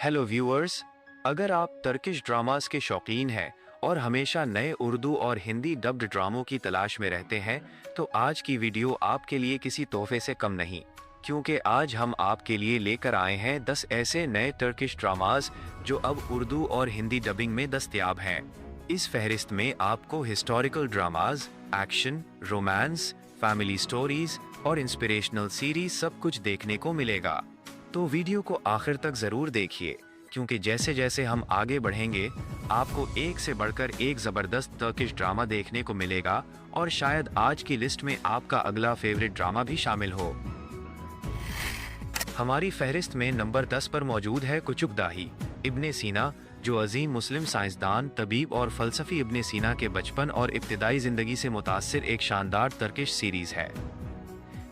Hello viewers, अगर आप Turkish dramas के शौकीन हैं और हमेशा नए उर्दू और हिंदी डब्ड ड्रामों की तलाश में रहते हैं तो आज की वीडियो आपके लिए किसी तोहफे से कम नहीं, क्योंकि आज हम आपके लिए लेकर आए हैं 10 ऐसे नए टर्किश ड्रामास जो अब उर्दू और हिंदी डबिंग में दस्तयाब हैं। इस फहरिस्त में आपको historical dramas, action, romance, family stories और इंस्पिरेशनल सीरीज सब कुछ देखने को मिलेगा। तो वीडियो को आखिर तक ज़रूर देखिए, क्योंकि जैसे जैसे हम आगे बढ़ेंगे आपको एक से बढ़कर एक ज़बरदस्त टर्किश ड्रामा देखने को मिलेगा और शायद आज की लिस्ट में आपका अगला फेवरेट ड्रामा भी शामिल हो। हमारी फहरिस्त में नंबर 10 पर मौजूद है कुचुक दाही इब्ने सीना, जो अजीम मुस्लिम साइंसदान, तबीब और फ़लसफ़ी इब्ने सीना के बचपन और इब्तिदाई ज़िंदगी से मुतासिर एक शानदार टर्किश सीरीज़ है।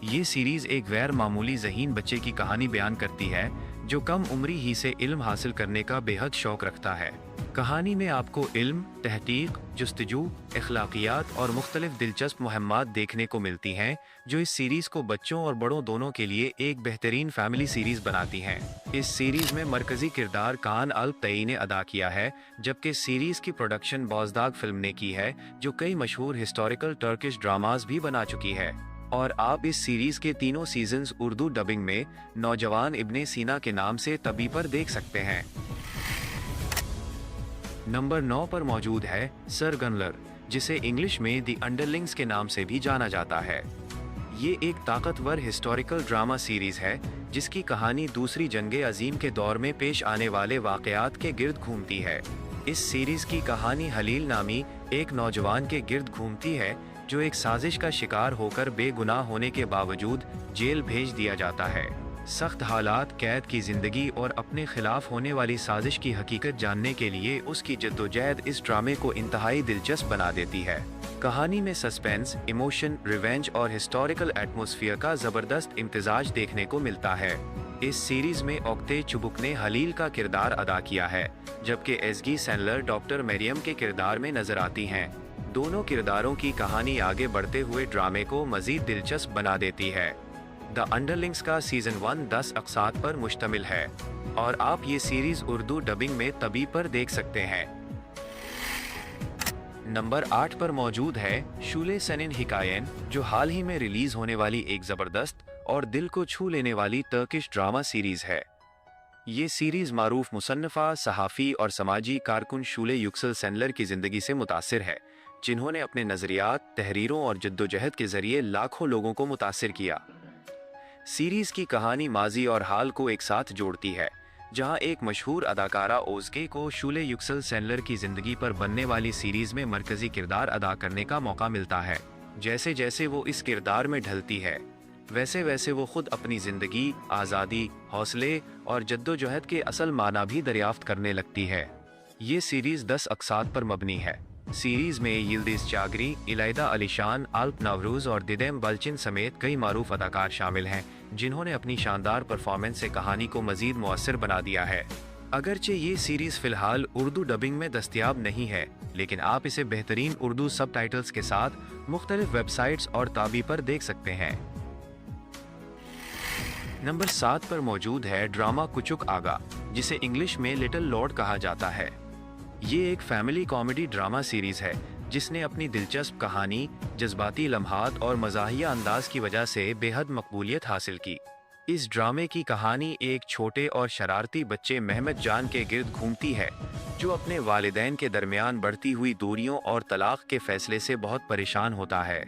ये सीरीज़ एक गैर मामूली ज़हीन बच्चे की कहानी बयान करती है जो कम उम्री ही से इल्म हासिल करने का बेहद शौक़ रखता है। कहानी में आपको इल्म, तहकीक, जुस्तजू, अखलाकियात और मुख्तलिफ दिलचस्प मुहिम्मात देखने को मिलती हैं जो इस सीरीज़ को बच्चों और बड़ों दोनों के लिए एक बेहतरीन फैमिली सीरीज़ बनाती हैं। इस सीरीज़ में मरकज़ी किरदार कान अल्प तई ने अदा किया है, जबकि सीरीज़ की प्रोडक्शन बॉज़दाग फिल्म ने की है जो कई मशहूर हिस्टोरिकल टर्किश ड्रामास भी बना चुकी है। और आप इस सीरीज़ के तीनों सीजन्स उर्दू डबिंग में नौजवान इब्ने सीना के नाम से तभी पर देख सकते हैं। नंबर 9 पर मौजूद है सर गनलर, जिसे इंग्लिश में दी अंडरलिंग्स के नाम से भी जाना जाता है। ये एक ताकतवर हिस्टोरिकल ड्रामा सीरीज़ है जिसकी कहानी दूसरी जंग अजीम के दौर में पेश आने वाले वाक़यात के गिर्द घूमती है। इस सीरीज़ की कहानी हलील नामी एक नौजवान के गिर्द घूमती है जो एक साजिश का शिकार होकर बेगुनाह होने के बावजूद जेल भेज दिया जाता है। सख्त हालात, कैद की जिंदगी और अपने खिलाफ होने वाली साजिश की हकीकत जानने के लिए उसकी जद्दोजहद इस ड्रामे को इंतहाई दिलचस्प बना देती है। कहानी में सस्पेंस, इमोशन, रिवेंज और हिस्टोरिकल एटमॉस्फेयर का जबरदस्त इम्तिजाज देखने को मिलता है। इस सीरीज में ओक्ते चुबुक ने हलील का किरदार अदा किया है, जबकि एज़गी सेंडलर डॉक्टर मरियम के किरदार में नजर आती हैं। दोनों किरदारों की कहानी आगे बढ़ते हुए ड्रामे को मजीद दिलचस्प बना देती है। द अंडरलिंग्स का सीजन 1 10 अक़सात पर मुश्तमिल है और आप ये सीरीज उर्दू डबिंग में तभी पर देख सकते हैं। नंबर 8 पर मौजूद है शूले सनिन हिकायन, जो हाल ही में रिलीज होने वाली एक जबरदस्त और दिल को छू लेने वाली टर्किश ड्रामा सीरीज है। ये सीरीज मारूफ मुसन्निफा, सहाफ़ी और समाजी कारकुन शूले युक्सल सेंडलर की जिंदगी से मुतासिर है, जिन्होंने अपने नज़रियात, तहरीरों और जद्दोजहद के जरिए लाखों लोगों को मुतासिर किया। सीरीज की कहानी माजी और हाल को एक साथ जोड़ती है, जहां एक मशहूर अदाकारा ओज़गे को शूले युक्सल सेंडलर की जिंदगी पर बनने वाली सीरीज में मरकजी किरदार अदा करने का मौका मिलता है। जैसे जैसे वो इस किरदार में ढलती है, वैसे वैसे वो खुद अपनी जिंदगी, आज़ादी, हौसले और जद्दोजहद के असल माना भी दरियाफ्त करने लगती है। ये सीरीज 10 अक़सात पर मबनी है। सीरीज में यिल्दिज़ चागरी, इलाइदा अलीशान, अल्प नवरूज और दिदेम बल्चिन समेत कई मारूफ अदाकार शामिल हैं, जिन्होंने अपनी शानदार परफॉर्मेंस से कहानी को मजीद मुअस्सर बना दिया है। अगरचे ये सीरीज फिलहाल उर्दू डबिंग में दस्तयाब नहीं है, लेकिन आप इसे बेहतरीन उर्दू सबटाइटल्स के साथ मुख्तलिफ वेबसाइट्स और ताबी पर देख सकते हैं। नंबर 7 पर मौजूद है ड्रामा कुचुक आगा, जिसे इंग्लिश में लिटिल लॉर्ड कहा जाता है। ये एक फैमिली कॉमेडी ड्रामा सीरीज है जिसने अपनी दिलचस्प कहानी, जज्बाती लम्हात और मज़ाहिया अंदाज की वजह से बेहद मकबूलियत हासिल की। इस ड्रामे की कहानी एक छोटे और शरारती बच्चे महमद जान के गिर्द घूमती है, जो अपने वालिदैन के दरमियान बढ़ती हुई दूरियों और तलाक के फैसले से बहुत परेशान होता है।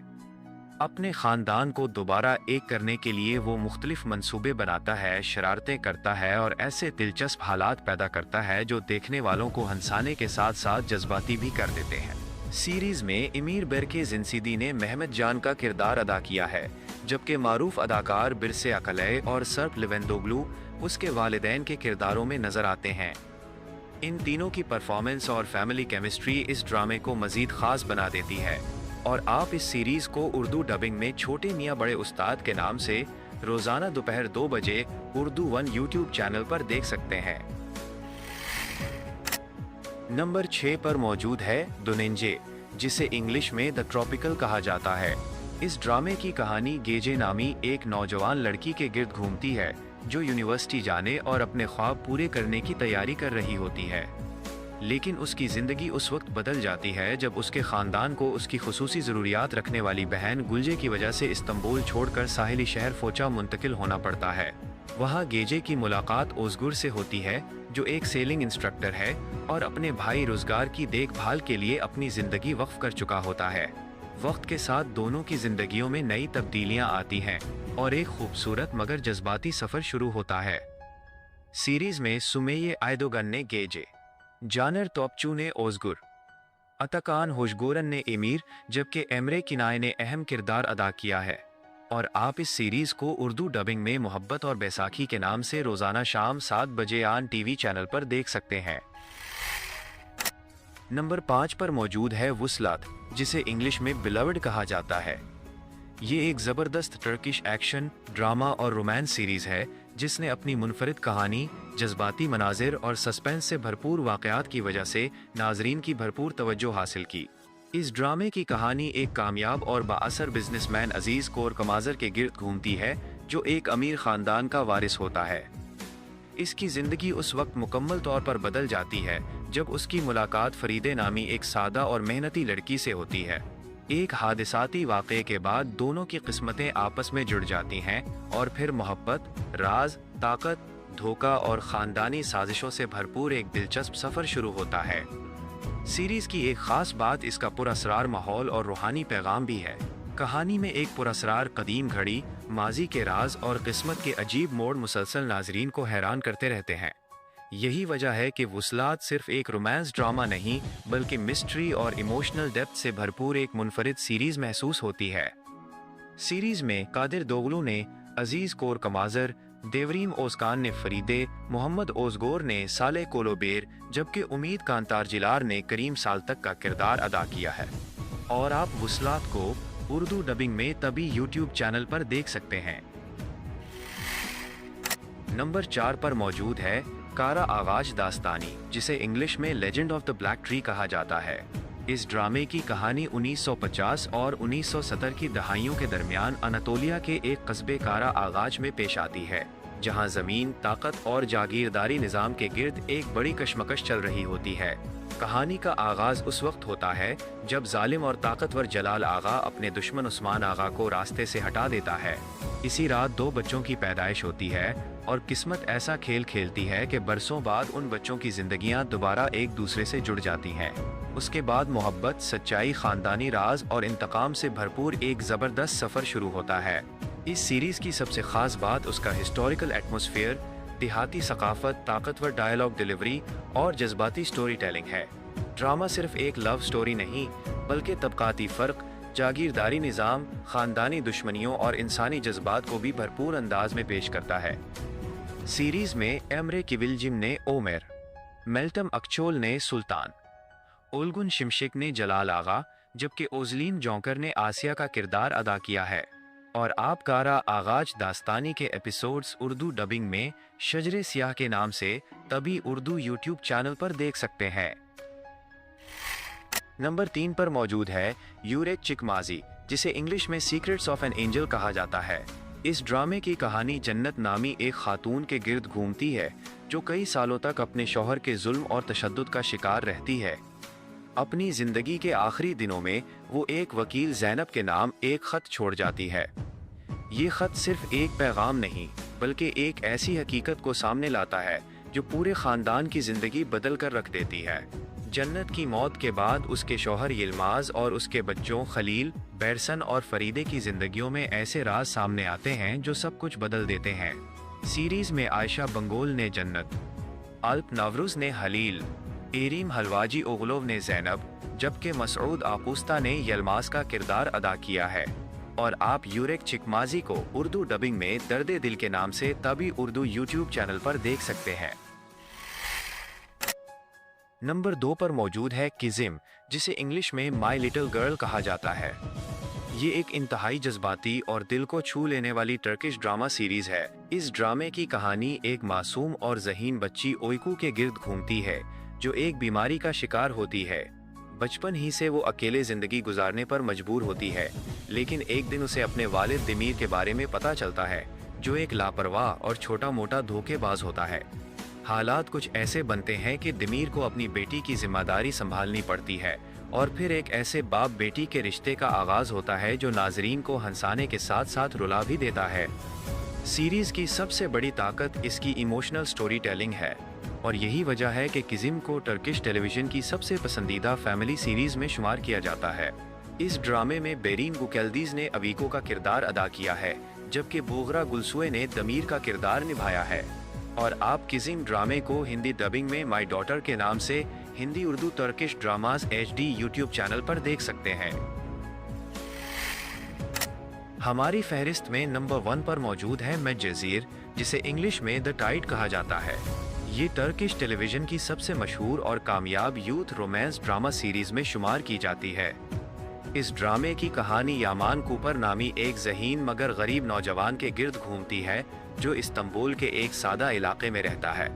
अपने ख़ानदान को दोबारा एक करने के लिए वो मुख्तलिफ मंसूबे बनाता है, शरारतें करता है और ऐसे दिलचस्प हालात पैदा करता है जो देखने वालों को हंसाने के साथ साथ जज्बाती भी कर देते हैं। सीरीज़ में इमीर बेरके जिनसीदी ने महमद जान का किरदार अदा किया है, जबकि मारूफ अदाकार बिरसे अकलय और सर्प लिवेंदोग्लू उसके वालिदैन के किरदारों में नजर आते हैं। इन तीनों की परफॉर्मेंस और फैमिली केमिस्ट्री इस ड्रामे को मजीद खास बना देती है और आप इस सीरीज को उर्दू डबिंग में छोटे मियाँ बड़े उस्ताद के नाम से रोजाना दोपहर 2 बजे उर्दू 1 यूट्यूब चैनल पर देख सकते हैं। नंबर 6 पर मौजूद है दुनिंजे, जिसे इंग्लिश में द ट्रॉपिकल कहा जाता है। इस ड्रामे की कहानी गेजे नामी एक नौजवान लड़की के गिर्द घूमती है जो यूनिवर्सिटी जाने और अपने ख्वाब पूरे करने की तैयारी कर रही होती है। लेकिन उसकी ज़िंदगी उस वक्त बदल जाती है जब उसके ख़ानदान को उसकी खुसूसी ज़रूरियात रखने वाली बहन गुलजे की वजह से इस्तांबुल छोड़कर साहिली शहर फोचा मुंतकिल होना पड़ता है। वहाँ गेजे की मुलाकात ओज़गुर से होती है, जो एक सेलिंग इंस्ट्रक्टर है और अपने भाई रोज़गार की देखभाल के लिए अपनी ज़िंदगी वक्फ कर चुका होता है। वक्त के साथ दोनों की ज़िंदगियों में नई तब्दीलियाँ आती हैं और एक खूबसूरत मगर जज्बाती सफ़र शुरू होता है। सीरीज़ में सुमेये आयदोगन ने गेजे, जानर तोपचू ने ओज़गुर, अताकान होशगोरन ने एमीर, जबकि एमरे किनाय ने अहम किरदार अदा किया है। और आप इस सीरीज़ को उर्दू डबिंग में मोहब्बत और बैसाखी के नाम से रोज़ाना शाम 7 बजे आन टीवी चैनल पर देख सकते हैं। नंबर 5 पर मौजूद है वुसलात, जिसे इंग्लिश में बिलवड कहा जाता है। ये एक ज़बरदस्त टर्किश एक्शन, ड्रामा और रोमांस सीरीज़ है जिसने अपनी मुनफरिद कहानी, जज्बाती मनाजिर और सस्पेंस से भरपूर वाक़यात की वजह से नाजरीन की भरपूर तवज्जो हासिल की। इस ड्रामे की कहानी एक कामयाब और बाअसर बिजनेसमैन अजीज़ कोर कमाज़र के गिर्द घूमती है, जो एक अमीर ख़ानदान का वारिस होता है। इसकी ज़िंदगी उस वक्त मुकम्मल तौर पर बदल जाती है जब उसकी मुलाकात फरीदे नामी एक सादा और मेहनती लड़की से होती है। एक हादिसाती वाक़े के बाद दोनों की किस्मतें आपस में जुड़ जाती हैं और फिर मोहब्बत, राज, ताकत, धोखा और ख़ानदानी साजिशों से भरपूर एक दिलचस्प सफ़र शुरू होता है। सीरीज़ की एक ख़ास बात इसका पुरअसरार माहौल और रूहानी पैगाम भी है। कहानी में एक पुरअसरार कदीम घड़ी, माजी के राज और किस्मत के अजीब मोड़ मुसलसल नाजरीन को हैरान करते रहते हैं। यही वजह है कि वुसलात सिर्फ एक रोमांस ड्रामा नहीं, बल्कि मिस्ट्री और इमोशनल डेप्थ से भरपूर एक मुनफरिद सीरीज़ महसूस होती है। सीरीज़ में कादिर दोगलू ने अजीज़ कोर कमाज़र, देवरीम ओज़कान ने फरीदे, मोहम्मद ओज़गोर ने साले कोलोबेर, जबकि उम्मीद कांतार जिलार ने करीम सालतक का किरदार अदा किया है। और आप वुसलात को उर्दू डबिंग में तभी यूट्यूब चैनल पर देख सकते हैं। नंबर 4 पर मौजूद है कारा आगाज दास्तानी, जिसे इंग्लिश में legend of the black tree कहा जाता है। इस ड्रामे की कहानी 1950 और 1970 की दहाइयों के दरमियान अनातोलिया के एक कस्बे कारा आगाज में पेश आती है, जहां ज़मीन, ताकत और जागीरदारी निज़ाम के गिर्द एक बड़ी कशमकश चल रही होती है। कहानी का आगाज उस वक्त होता है जब जालिम और ताकतवर जलाल आगा अपने दुश्मन उस्मान आगा को रास्ते से हटा देता है। इसी रात 2 बच्चों की पैदाइश होती है और किस्मत ऐसा खेल खेलती है कि बरसों बाद उन बच्चों की जिंदगियां दोबारा एक दूसरे से जुड़ जाती हैं। उसके बाद मोहब्बत, सच्चाई, खानदानी राज और इंतकाम से भरपूर एक ज़बरदस्त सफ़र शुरू होता है। इस सीरीज़ की सबसे ख़ास बात उसका हिस्टोरिकल एटमॉस्फेयर, देहाती सकाफत, ताकतवर डायलॉग डिलीवरी और जज्बाती स्टोरी टेलिंग है। ड्रामा सिर्फ एक लव स्टोरी नहीं, बल्कि तबकाती फ़र्क, जागीरदारी निज़ाम, ख़ानदानी दुश्मनियों और इंसानी जज्बात को भी भरपूर अंदाज में पेश करता है। सीरीज़ में एमरे किविलजिम ने ओमेर, मेल्टम अक्चोल ने सुल्तान, ओल्गुन शिमशिक ने जलाल आगा, जबकि ओजलीन जौंकर ने आसिया का किरदार अदा किया है। और आप कारा आगाज दास्तानी के एपिसोड्स उर्दू डबिंग में शजरे सियाह के नाम से तभी उर्दू यूट्यूब चैनल पर देख सकते हैं। नंबर 3 पर मौजूद है यूरेक चिकमाजी, जिसे इंग्लिश में सीक्रेट्स ऑफ एन एंजल कहा जाता है। इस ड्रामे की कहानी जन्नत नामी एक खातून के गिर्द घूमती है जो कई सालों तक अपने शौहर के जुल्म और तशद्दुद का शिकार रहती है। अपनी जिंदगी के आखिरी दिनों में वो एक वकील ज़ैनब के नाम एक ख़त छोड़ जाती है। ये ख़त सिर्फ एक पैगाम नहीं, बल्कि एक ऐसी हकीकत को सामने लाता है जो पूरे ख़ानदान की ज़िंदगी बदल कर रख देती है। जन्नत की मौत के बाद उसके शौहर यिल्माज़ और उसके बच्चों खलील, बैरसन और फरीदे की ज़िंदगियों में ऐसे राज सामने आते हैं जो सब कुछ बदल देते हैं। सीरीज़ में आयशा बंगोल ने जन्नत, अल्प नवरुज़ ने हलील, एरीम हलवाजी ओगलोव ने ज़ैनब, जबकि मसऊद आपूस्ता ने यल्मास का किरदार अदा किया है। और आप यूरेक चिकमाजी को उर्दू डबिंग में दर्दे दिल के नाम से तभी उर्दू यूट्यूब चैनल पर देख सकते हैं। नंबर 2 पर मौजूद है किज़िम, जिसे इंग्लिश में माई लिटिल गर्ल कहा जाता है। ये एक इंतहाई जज्बाती और दिल को छू लेने वाली टर्किश ड्रामा सीरीज है। इस ड्रामे की कहानी एक मासूम और ज़हीन बच्ची ओइकू के गिर्द घूमती है जो एक बीमारी का शिकार होती है। बचपन ही से वो अकेले ज़िंदगी गुजारने पर मजबूर होती है, लेकिन एक दिन उसे अपने वालिद दिमीर के बारे में पता चलता है जो एक लापरवाह और छोटा मोटा धोखेबाज होता है। हालात कुछ ऐसे बनते हैं कि दिमीर को अपनी बेटी की जिम्मेदारी संभालनी पड़ती है और फिर एक ऐसे बाप बेटी के रिश्ते का आगाज होता है जो नाजरीन को हंसाने के साथ साथ रुला भी देता है। सीरीज की सबसे बड़ी ताकत इसकी इमोशनल स्टोरी टेलिंग है और यही वजह है कि किज़िम को टर्किश टेलीविजन की सबसे पसंदीदा फैमिली सीरीज में शुमार किया जाता है। इस ड्रामे में बेरीन गुकेल्दीज ने अवीको का किरदार अदा किया है, जबकि बोगरा गुलसुए ने दमीर का किरदार निभाया है। और आप किज़िम ड्रामे को हिंदी डबिंग में माई डॉटर के नाम से Hindi Urdu Turkish dramas HD YouTube channel पर देख सकते हैं। हमारी फहरिस्त में नंबर 1 पर मौजूद है मेडजेजीर, जिसे इंग्लिश में द टाइड कहा जाता है। ये टर्किश टेलीविजन की सबसे मशहूर और कामयाब यूथ रोमांस ड्रामा सीरीज में शुमार की जाती है। इस ड्रामे की कहानी यामान कूपर नामी एक ज़हीन मगर गरीब नौजवान के गिर्द घूमती है जो इस्तांबुल के एक सादा इलाके में रहता है।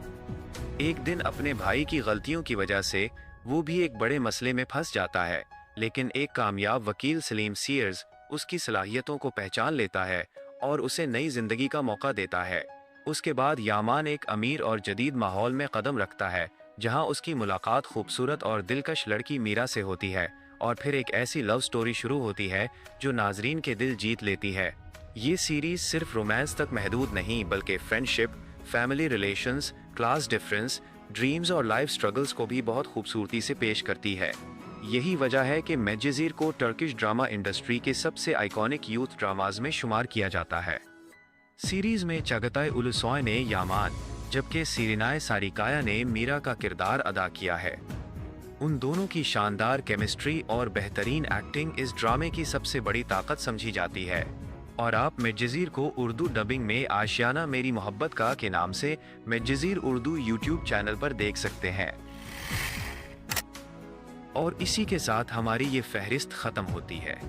एक दिन अपने भाई की गलतियों की वजह से वो भी एक बड़े मसले में फंस जाता है, लेकिन एक कामयाब वकील सलीम सीयर्स उसकी सलाहियतों को पहचान लेता है और उसे नई जिंदगी का मौका देता है। उसके बाद यामान एक अमीर और जदीद माहौल में कदम रखता है, जहां उसकी मुलाकात खूबसूरत और दिलकश लड़की मीरा से होती है और फिर एक ऐसी लव स्टोरी शुरू होती है जो नाजरीन के दिल जीत लेती है। ये सीरीज सिर्फ रोमांस तक महदूद नहीं, बल्कि friendship, family relations, class difference, dreams और लाइफ स्ट्रगल्स को भी बहुत खूबसूरती से पेश करती है। यही वजह है कि मेडजेजीर को टर्किश ड्रामा इंडस्ट्री के सबसे आइकॉनिक यूथ ड्रामाज में शुमार किया जाता है। सीरीज में चगताई उलुसॉय ने यामान, जबकि सीरिनाय सारिकाया ने मीरा का किरदार अदा किया है। उन दोनों की शानदार केमिस्ट्री और बेहतरीन एक्टिंग इस ड्रामे की सबसे बड़ी ताकत समझी जाती है। और आप मेडजेजीर को उर्दू डबिंग में आशियाना मेरी मोहब्बत का के नाम से मेडजेजीर उर्दू यूट्यूब चैनल पर देख सकते हैं। और इसी के साथ हमारी ये फहरिस्त ख़त्म होती है।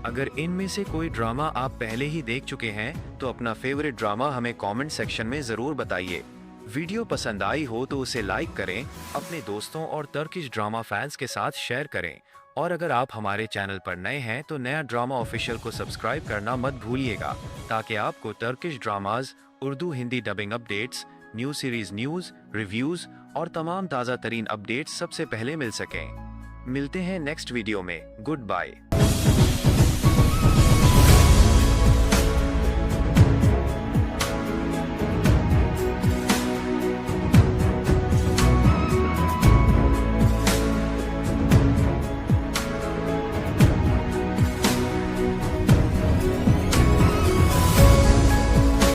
अगर इनमें से कोई ड्रामा आप पहले ही देख चुके हैं तो अपना फेवरेट ड्रामा हमें कमेंट सेक्शन में ज़रूर बताइए। वीडियो पसंद आई हो तो उसे लाइक करें, अपने दोस्तों और टर्किश ड्रामा फैंस के साथ शेयर करें। और अगर आप हमारे चैनल पर नए हैं तो नया ड्रामा ऑफिशियल को सब्सक्राइब करना मत भूलिएगा, ताकि आपको Turkish dramas, Urdu Hindi dubbing updates, new series news, reviews और तमाम ताज़ा तरीन अपडेट्स सबसे पहले मिल सकें। मिलते हैं नेक्स्ट वीडियो में। Good bye.